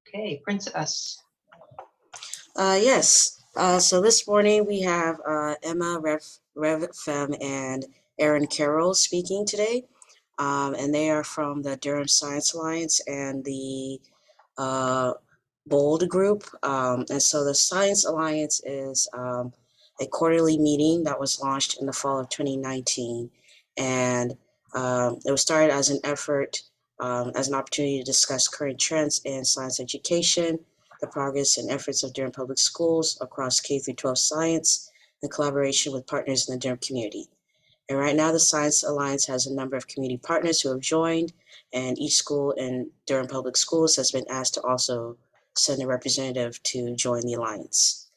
Okay, Princess. Yes. So this morning we have Emma, Rev Fem, and Erin Carroll speaking today. And they are from the Durham Science Alliance and the BOLD group. And so the Science Alliance is a quarterly meeting that was launched in the fall of 2019. And it was started as an effort, as an opportunity to discuss current trends in science education, the progress and efforts of Durham Public Schools across K through 12 science, in collaboration with partners in the Durham community. And right now, the Science Alliance has a number of community partners who have joined, and each school in Durham Public Schools has been asked to also send a representative to join the Alliance.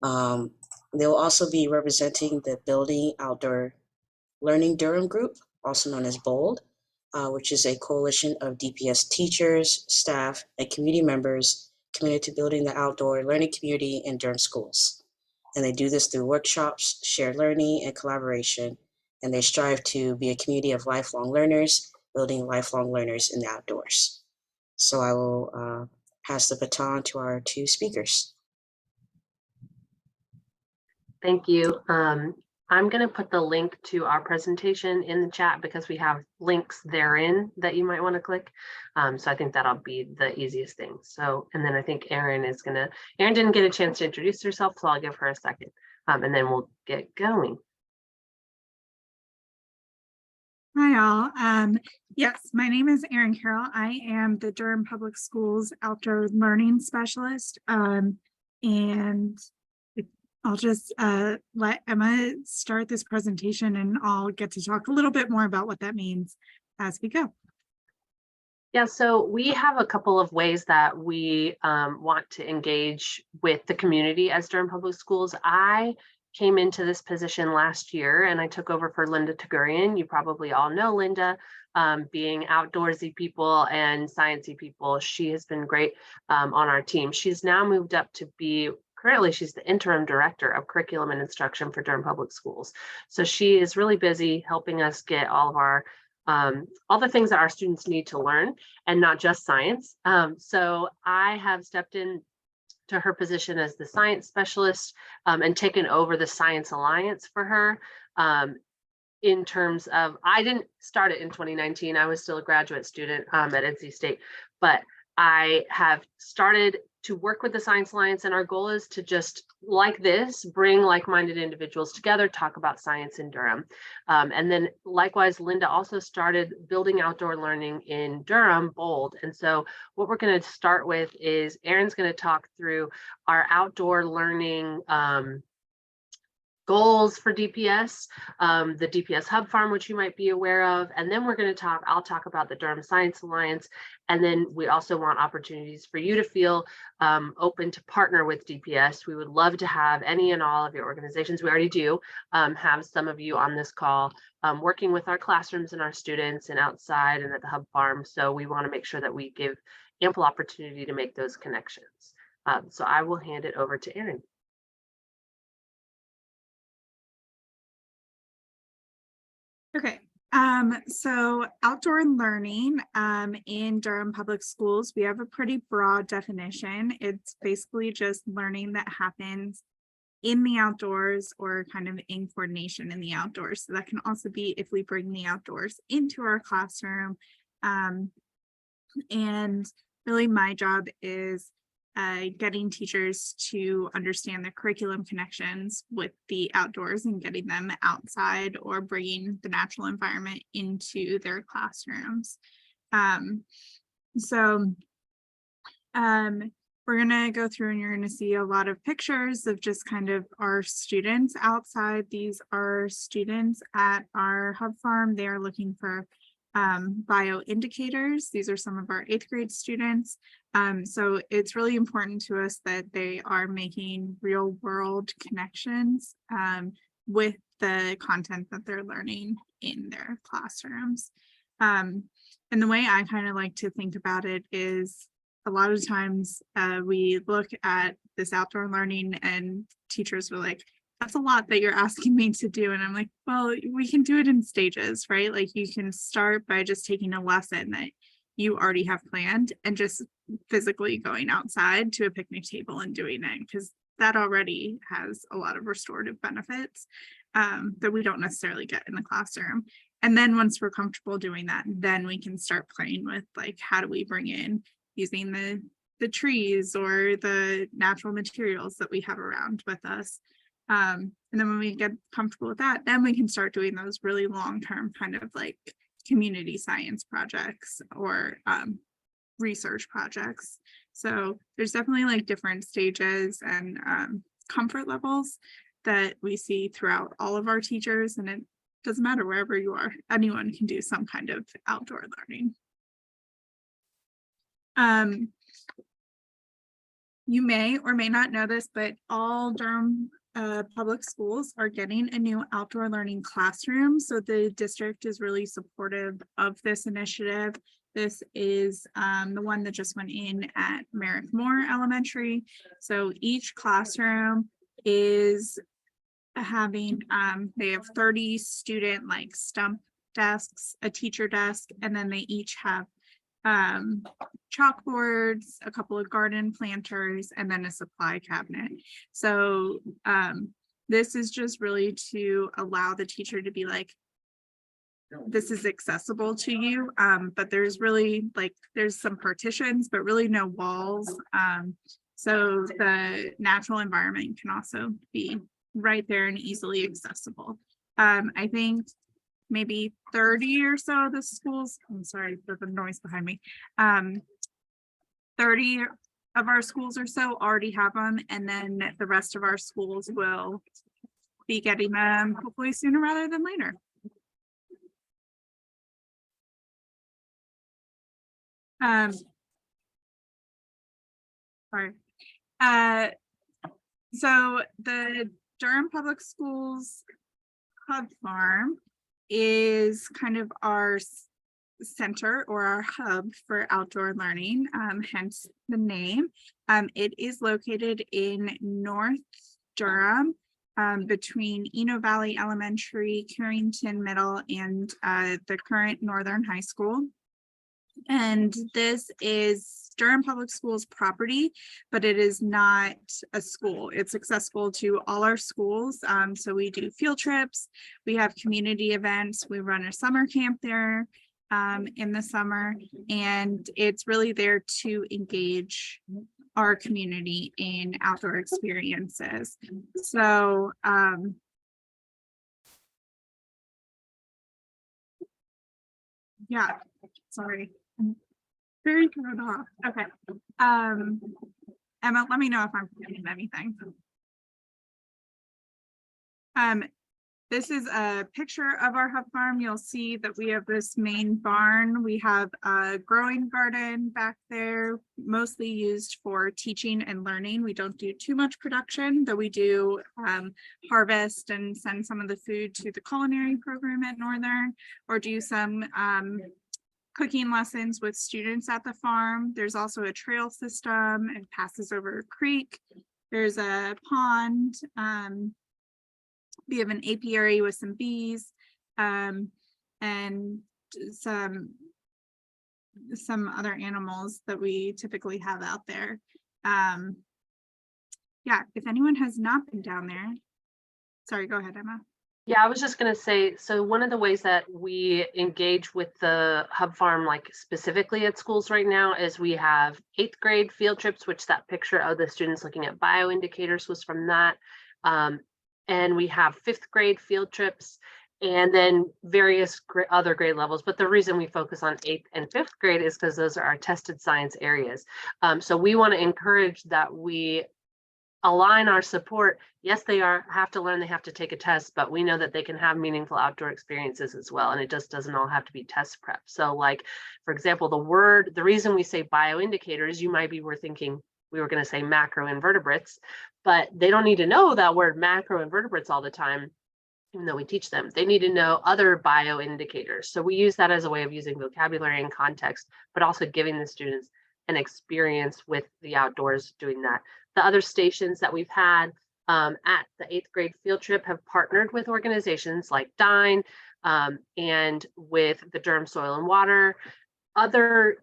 They will also be representing the Building Outdoor Learning Durham group, also known as BOLD, which is a coalition of DPS teachers, staff, and community members committed to building the outdoor learning community in Durham schools. And they do this through workshops, shared learning, and collaboration. And they strive to be a community of lifelong learners, building lifelong learners in the outdoors. So I will pass the baton to our two speakers. Thank you. I'm going to put the link to our presentation in the chat because we have links therein that you might want to click. So I think that'll be the easiest thing. So, and then I think Erin didn't get a chance to introduce herself, so I'll give her a second, and then we'll get going. Hi all. Yes, my name is Erin Carroll. I am the Durham Public Schools Outdoor Learning Specialist. And I'll just let Emma start this presentation and I'll get to talk a little bit more about what that means as we go. Yeah, so we have a couple of ways that we want to engage with the community as Durham Public Schools. I came into this position last year and I took over for Linda Tagurian. You probably all know Linda, being outdoorsy people and sciencey people. She has been great on our team. She's now moved up to be currently, she's the interim director of curriculum and instruction for Durham Public Schools. So she is really busy helping us get all of our, all the things that our students need to learn and not just science. So I have stepped in to her position as the science specialist and taken over the Science Alliance for her. In terms of, I didn't start it in 2019. I was still a graduate student at NC State, but I have started to work with the Science Alliance, and our goal is to just, like this, bring like-minded individuals together, talk about science in Durham. And then likewise, Linda also started building outdoor learning in Durham, BOLD. And so what we're going to start with is Erin's going to talk through our outdoor learning goals for DPS, the DPS Hub Farm, which you might be aware of. And then we're going to I'll talk about the Durham Science Alliance. And then we also want opportunities for you to feel open to partner with DPS. We would love to have any and all of your organizations. We already do have some of you on this call working with our classrooms and our students and outside and at the Hub Farm. So we want to make sure that we give ample opportunity to make those connections. So I will hand it over to Erin. Okay, so outdoor learning in Durham Public Schools, we have a pretty broad definition. It's basically just learning that happens in the outdoors or kind of in coordination in the outdoors. So that can also be if we bring the outdoors into our classroom. And really my job is getting teachers to understand the curriculum connections with the outdoors and getting them outside or bringing the natural environment into their classrooms. We're going to go through and you're going to see a lot of pictures of just kind of our students outside. These are students at our Hub Farm. They are looking for bio indicators. These are some of our 8th grade students. So it's really important to us that they are making real world connections with the content that they're learning in their classrooms. And the way I kind of like to think about it is a lot of times we look at this outdoor learning and teachers were like, that's a lot that you're asking me to do. And I'm like, well, we can do it in stages, right? Like you can start by just taking a lesson that you already have planned, and just physically going outside to a picnic table and doing it, because that already has a lot of restorative benefits that we don't necessarily get in the classroom. And then once we're comfortable doing that, then we can start playing with, like, how do we bring in using the trees or the natural materials that we have around with us. And then when we get comfortable with that, then we can start doing those really long-term kind of like community science projects or research projects. So there's definitely like different stages and comfort levels that we see throughout all of our teachers, and it doesn't matter wherever you are, anyone can do some kind of outdoor learning. You may or may not know this, but all Durham public schools are getting a new outdoor learning classroom. So the district is really supportive of this initiative. This is the one that just went in at Merrick Moore Elementary. So each classroom is having, they have 30 student like stump desks, a teacher desk, and then they each have chalkboards, a couple of garden planters, and then a supply cabinet. So this is just really to allow the teacher to be like, this is accessible to you, but there's really like, there's some partitions, but really no walls. So the natural environment can also be right there and easily accessible. I think maybe 30 or so of the schools, I'm sorry for the noise behind me, 30 of our schools or so already have them, and then the rest of our schools will be getting them hopefully sooner rather than later. Sorry. So the Durham Public Schools Hub Farm is kind of our center or our hub for outdoor learning, hence the name. It is located in North Durham, between Eno Valley Elementary, Carrington Middle, and the current Northern High School. And this is Durham Public Schools property, but it is not a school. It's accessible to all our schools. So we do field trips, we have community events, we run a summer camp there in the summer, and it's really there to engage our community in outdoor experiences. So yeah, sorry. Very thrown off. Okay. Emma, let me know if I'm forgetting anything. This is a picture of our hub farm. You'll see that we have this main barn. We have a growing garden back there, mostly used for teaching and learning. We don't do too much production, though we do harvest and send some of the food to the culinary program at Northern, or do some cooking lessons with students at the farm. There's also a trail system and passes over a creek. There's a pond. We have an apiary with some bees and some other animals that we typically have out there. Yeah, if anyone has not been down there, sorry, go ahead, Emma. Yeah, I was just going to say, so one of the ways that we engage with the hub farm, like specifically at schools right now, is we have 8th grade field trips, which that picture of the students looking at bioindicators was from that. And we have 5th grade field trips, and then various other grade levels. But the reason we focus on 8th and 5th grade is because those are our tested science areas. So we want to encourage that we align our support. Yes, they have to learn, they have to take a test, but we know that they can have meaningful outdoor experiences as well. And it just doesn't all have to be test prep. So like, for example, the reason we say bioindicators, you might be thinking we were going to say macroinvertebrates, but they don't need to know that word macroinvertebrates all the time, even though we teach them. They need to know other bioindicators. So we use that as a way of using vocabulary and context, but also giving the students an experience with the outdoors doing that. The other stations that we've had at the 8th grade field trip have partnered with organizations like Dine and with the Durham Soil and Water, other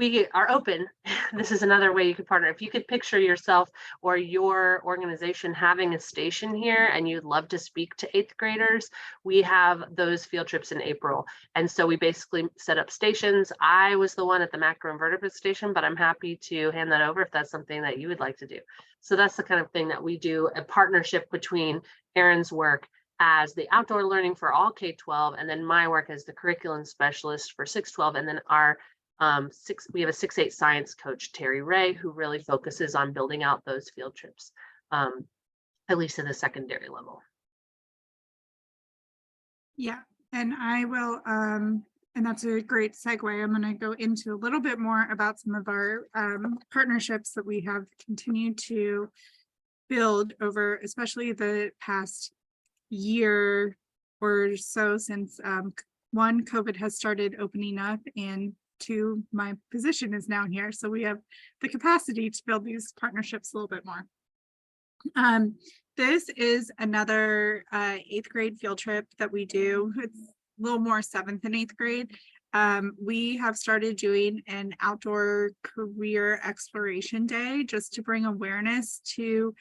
we are open. This is another way you could partner. If you could picture yourself or your organization having a station here and you'd love to speak to 8th graders, we have those field trips in April. And so we basically set up stations. I was the one at the macroinvertebrate station, but I'm happy to hand that over if that's something that you would like to do. So that's the kind of thing that we do, a partnership between Erin's work as the outdoor learning for all K-12, and then my work as the curriculum specialist for 6-12, and then our we have a 6-8 science coach, Terry Ray, who really focuses on building out those field trips, at least at the secondary level. Yeah, and I will, and that's a great segue. I'm going to go into a little bit more about some of our partnerships that we have continued to build over, especially the past year or so, since one, COVID has started opening up, and two, my position is now here. So we have the capacity to build these partnerships a little bit more. This is another 8th grade field trip that we do. It's a little more 7th and 8th grade. We have started doing an outdoor career exploration day just to bring awareness to,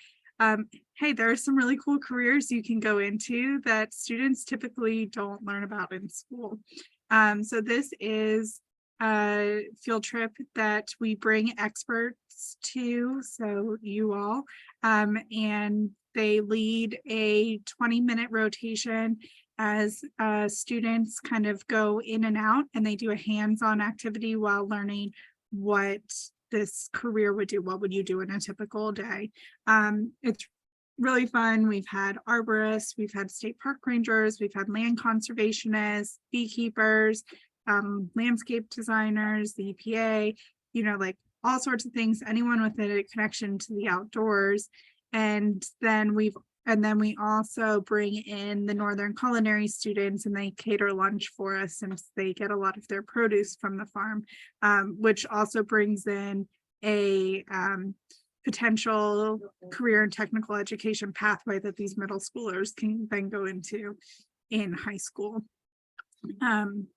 hey, there are some really cool careers you can go into that students typically don't learn about in school. So this is a field trip that we bring experts to, so you all, and they lead a 20-minute rotation as students kind of go in and out, and they do a hands-on activity while learning what this career would do. What would you do in a typical day? It's really fun. We've had arborists, we've had state park rangers, we've had land conservationists, beekeepers, landscape designers, the EPA, you know, like all sorts of things, anyone with a connection to the outdoors. And then we also bring in the Northern Culinary students, and they cater lunch for us since they get a lot of their produce from the farm, which also brings in a potential career and technical education pathway that these middle schoolers can then go into in high school.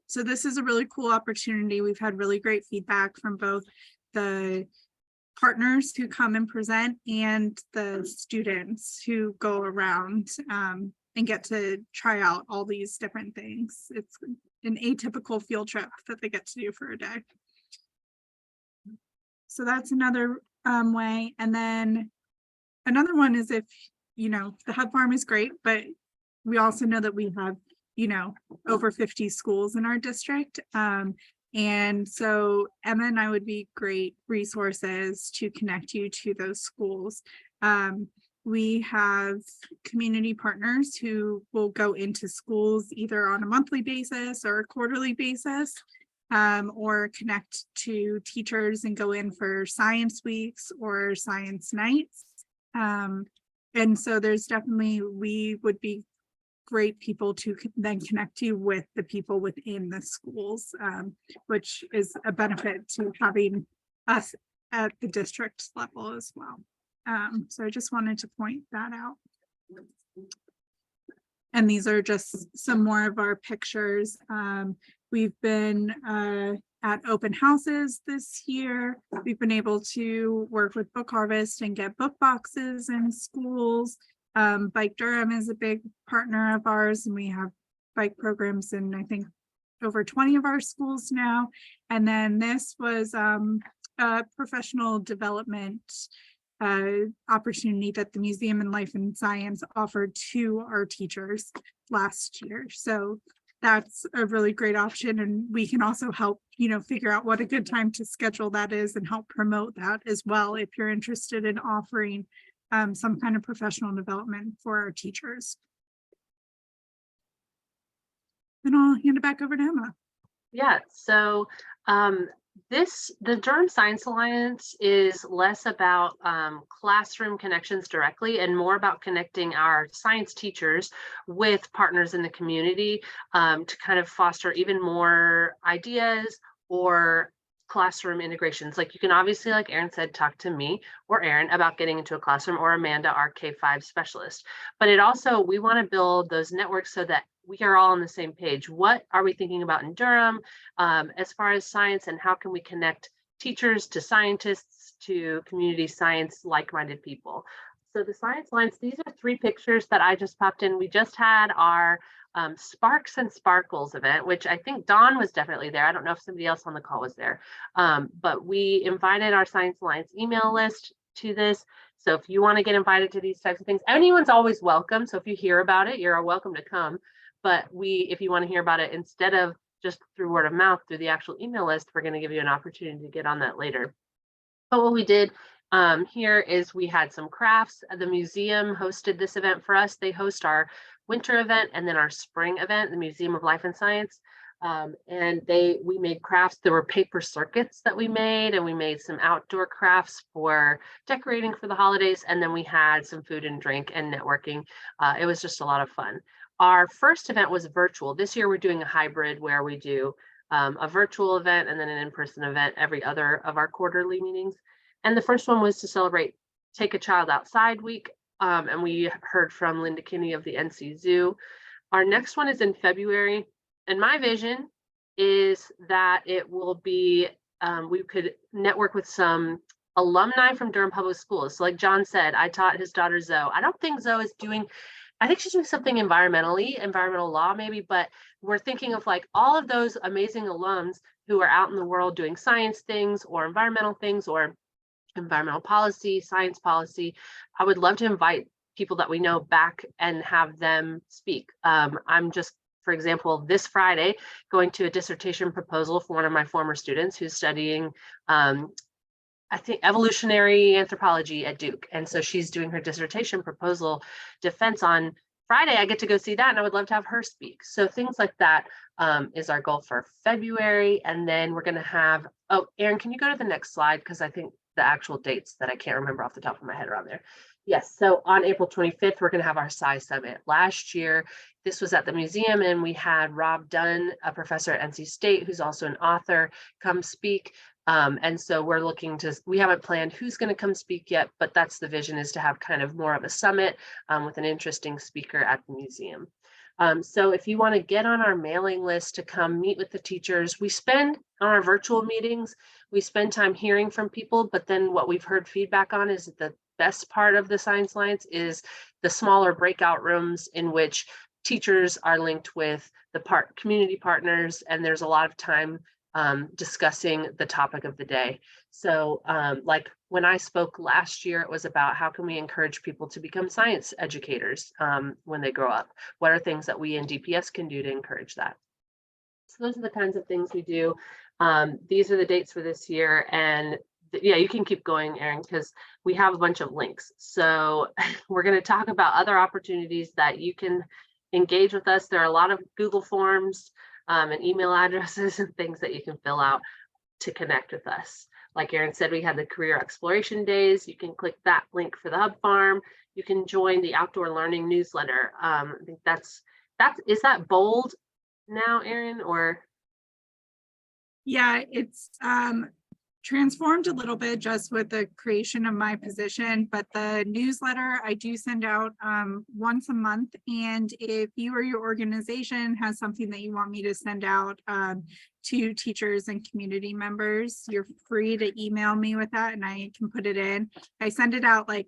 So this is a really cool opportunity. We've had really great feedback from both the partners who come and present and the students who go around and get to try out all these different things. It's an atypical field trip that they get to do for a day. So that's another way. And then another one is, if, you know, the hub farm is great, but we also know that we have, you know, over 50 schools in our district. And so Emma and I would be great resources to connect you to those schools. We have community partners who will go into schools either on a monthly basis or a quarterly basis, or connect to teachers and go in for science weeks or science nights. And so there's definitely, we would be great people to then connect you with the people within the schools, which is a benefit to having us at the district level as well. So I just wanted to point that out. And these are just some more of our pictures. We've been at open houses this year. We've been able to work with Book Harvest and get book boxes in schools. Bike Durham is a big partner of ours, and we have bike programs in, I think, over 20 of our schools now. And then this was a professional development opportunity that the Museum in Life and Science offered to our teachers last year. So that's a really great option, and we can also help, you know, figure out what a good time to schedule that is and help promote that as well if you're interested in offering some kind of professional development for our teachers. Then I'll hand it back over to Emma. Yeah, so the Durham Science Alliance is less about classroom connections directly and more about connecting our science teachers with partners in the community to kind of foster even more ideas or classroom integrations. Like, you can obviously, like Erin said, talk to me or Erin about getting into a classroom, or Amanda, our K-5 specialist. But it also, we want to build those networks so that we are all on the same page. What are we thinking about in Durham as far as science, and how can we connect teachers to scientists to community science like-minded people. So the Science Alliance, these are 3 pictures that I just popped in. We just had our Sparks and Sparkles event, which I think Dawn was definitely there. I don't know if somebody else on the call was there, but we invited our Science Alliance email list to this. So if you want to get invited to these types of things, anyone's always welcome. So if you hear about it, you're welcome to come. But if you want to hear about it, instead of just through word of mouth, through the actual email list, we're going to give you an opportunity to get on that later. But what we did here is we had some crafts. The museum hosted this event for us. They host our winter event and then our spring event, the Museum of Life and Science. And we made crafts. There were paper circuits that we made, and we made some outdoor crafts for decorating for the holidays. And then we had some food and drink and networking. It was just a lot of fun. Our first event was virtual. This year we're doing a hybrid where we do a virtual event and then an in-person event every other of our quarterly meetings. And the first one was to celebrate Take a Child Outside Week. And we heard from Linda Kinney of the NC Zoo. Our next one is in February. And my vision is that it will be, we could network with some alumni from Durham Public Schools. So like John said, I taught his daughter Zoe. I don't think Zoe is doing, I think she's doing something environmental law maybe, but we're thinking of like all of those amazing alums who are out in the world doing science things or environmental things or environmental policy, science policy. I would love to invite people that we know back and have them speak. I'm just, for example, this Friday, going to a dissertation proposal for one of my former students who's studying, I think, evolutionary anthropology at Duke. And so she's doing her dissertation proposal defense on Friday. I get to go see that, and I would love to have her speak. So things like that is our goal for February. And then we're going to have, oh, Erin, can you go to the next slide? Because I think the actual dates that I can't remember off the top of my head are on there. Yes, so on April 25th, we're going to have our Sci Summit. Last year, this was at the museum, and we had Rob Dunn, a professor at NC State, who's also an author, come speak. And so we're looking to, we haven't planned who's going to come speak yet, but that's the vision, is to have kind of more of a summit with an interesting speaker at the museum. So if you want to get on our mailing list to come meet with the teachers, we spend on our virtual meetings, we spend time hearing from people, but then what we've heard feedback on is that the best part of the Science Alliance is the smaller breakout rooms in which teachers are linked with the community partners, and there's a lot of time discussing the topic of the day. So like when I spoke last year, it was about how can we encourage people to become science educators when they grow up? What are things that we in DPS can do to encourage that? So those are the kinds of things we do. These are the dates for this year, and yeah, you can keep going, Erin, because we have a bunch of links. So we're going to talk about other opportunities that you can engage with us. There are a lot of Google Forms and email addresses and things that you can fill out to connect with us. Like Erin said, we had the Career Exploration Days. You can click that link for the Hub Farm. You can join the Outdoor Learning newsletter. I think is that bold now, Erin, or? Yeah, it's transformed a little bit just with the creation of my position, but the newsletter I do send out once a month. And if you or your organization has something that you want me to send out to teachers and community members, you're free to email me with that and I can put it in. I send it out like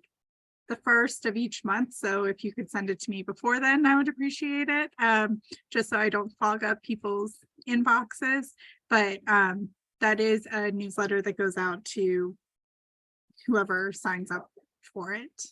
the first of each month. So if you could send it to me before then, I would appreciate it. Just so I don't fog up people's inboxes. But that is a newsletter that goes out to whoever signs up for it.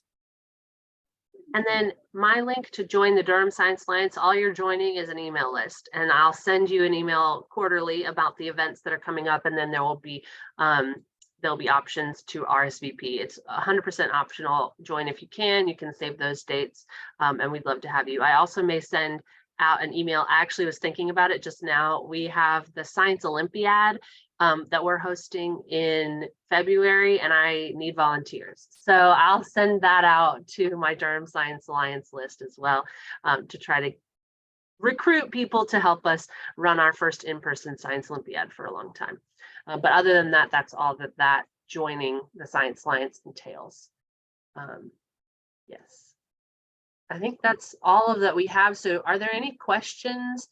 And then my link to join the Durham Science Alliance, all you're joining is an email list, and I'll send you an email quarterly about the events that are coming up, and then there'll be options to RSVP. It's 100% optional. Join if you can. You can save those dates, and we'd love to have you. I also may send out an email. I actually was thinking about it just now. We have the Science Olympiad that we're hosting in February, and I need volunteers. So I'll send that out to my Durham Science Alliance list as well to try to recruit people to help us run our first in-person Science Olympiad for a long time. But other than that, that's all that joining the Science Alliance entails. Yes. I think that's all of that we have. So are there any questions